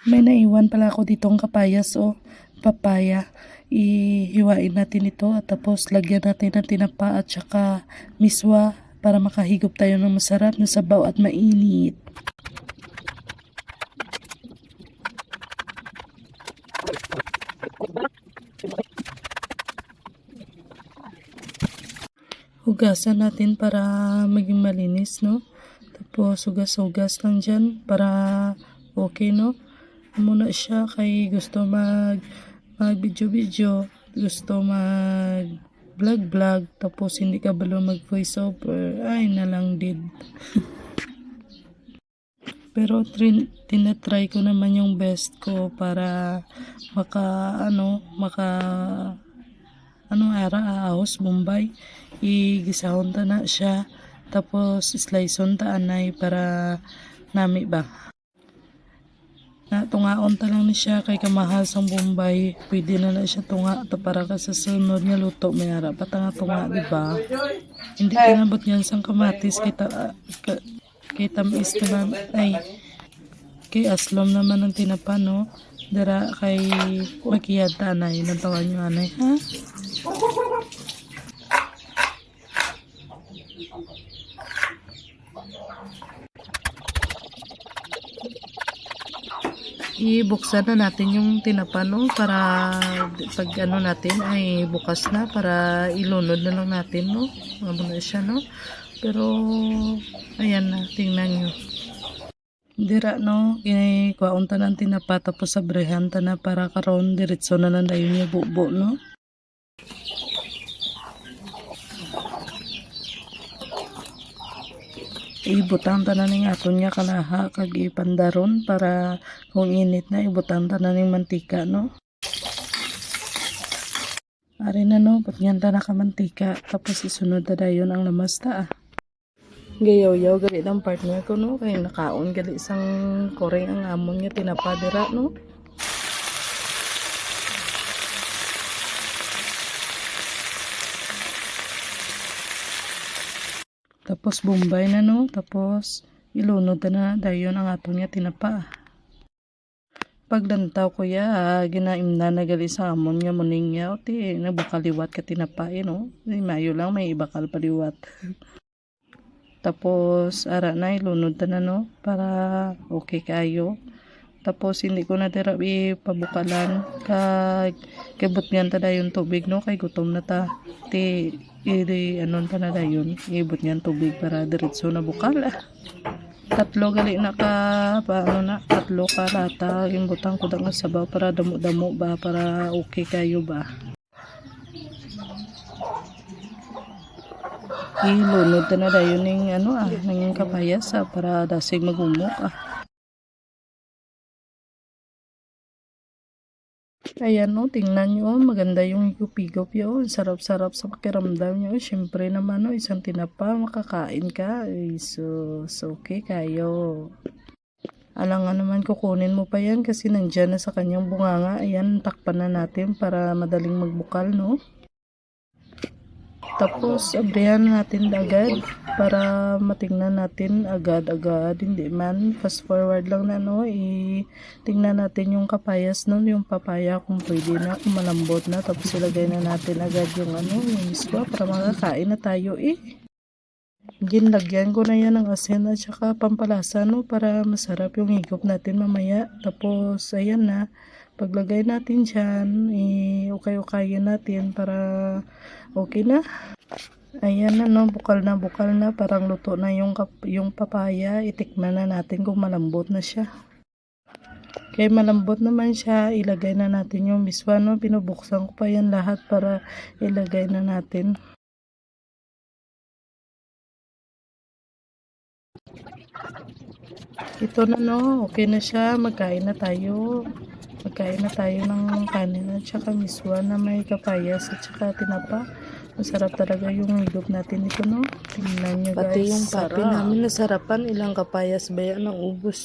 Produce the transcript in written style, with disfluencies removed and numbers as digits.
May naiwan pala ako ditong kapayas o papaya. Ihiwain natin ito at tapos lagyan natin ng tinapa at saka miswa para makahigop tayo ng masarap na sabaw at mainit. Hugasan natin para maging malinis, no? Tapos hugas-hugas lang dyan para okay, no? Muna siya kay gusto mag video-video, gusto mag vlog-vlog, tapos hindi ka balo mag voice over, ay na lang did. Pero tinatry ko naman yung best ko para ahos bombay igisahon ta na siya tapos sliceon ta anay para nami ba na tungaon ta lang ni siya kay kamahal sang bombay pwede na siya tunga ta para ka sa sunod nga luto may ara pa ta nga tunga di ba hindi kinabot yan sang kamatis kay tamis naman ay kay aslom naman ang tinapa no dara kay makiyad ta anay nantawan nyo anay ha. Ibuksan na natin yung tinapa no para pag ano natin ay bukas na para ilunod na lang natin no muna siya no pero ayan na tingnan nyo dira no kuhaon ta ng tinapa tapos sabrehan ta na para karon diretso na lang dayon niya bubo no. Ibutang tanan ning aton nga kalaha kag ipandaron para kung init na ibutang tanan ning mantika no. Ari na no, patnyan ta na ka mantika tapos isunod ta dayon ang lamas ta. Gayaw-yaw gali ng partner ko no kay nakaon gali isang koreng ang amon nga tinapa dira no. Tapos bombay na no, tapos ilunod na dayon ang aton nga tinapa. Paglantaw ko ya, ginaimna na gali sa amon nga muning ya, ti nabukaliwat ka tinapa no. Mayo lang may ibakal paliwat. Tapos ara na ilunod na no para okay kayo. Tapos hindi ko na dira ipabukalan kay butngan ta dayon tubig no kay gutom na ta. Ti anon pa na dayon ibut niyan tubig para diretso na bukal tatlo gali na ka paano na tatlo ka lata imbutang ko nga sabaw para damo-damo ba para okay kayo ba ilunod na dayon ning ning kapayas para dasig magumok Ayan no, tingnan nyo, maganda yung higop-higop yun. Sarap-sarap sa pakiramdam nyo. Siyempre naman no, isang tinapa, makakain ka. So okay kayo. Alangan naman kukunin mo pa yan kasi nandyan na sa kanyang bunganga. Ayan, takpan na natin para madaling magbukal no. Tapos abrihan natin agad para matingnan natin agad-agad, hindi man fast forward lang na no, tingnan natin yung kapayas no, yung papaya kung pwede na, kung malambot na, tapos ilagay na natin agad yung yung miswa para makakain na tayo Ginlagyan ko na yan ng asin at saka pampalasa no, para masarap yung higop natin mamaya. Tapos ayan na, paglagay natin dyan, ukay-ukayin natin para okay na. Ayan na no, bukal na, parang luto na yung papaya. Itikman na natin kung malambot na siya. Kaya malambot naman siya, ilagay na natin yung miswa no, pinubuksan ko pa yan lahat para ilagay na natin. Ito na no, okay na siya, magkain na tayo ng kanin at saka miswa na may kapayas at saka tinapa. Masarap talaga yung higop natin ito no. Tingnan nyo guys. Pati yung papi namin nasarapan, ilang kapayas ba yan ang ubos niya.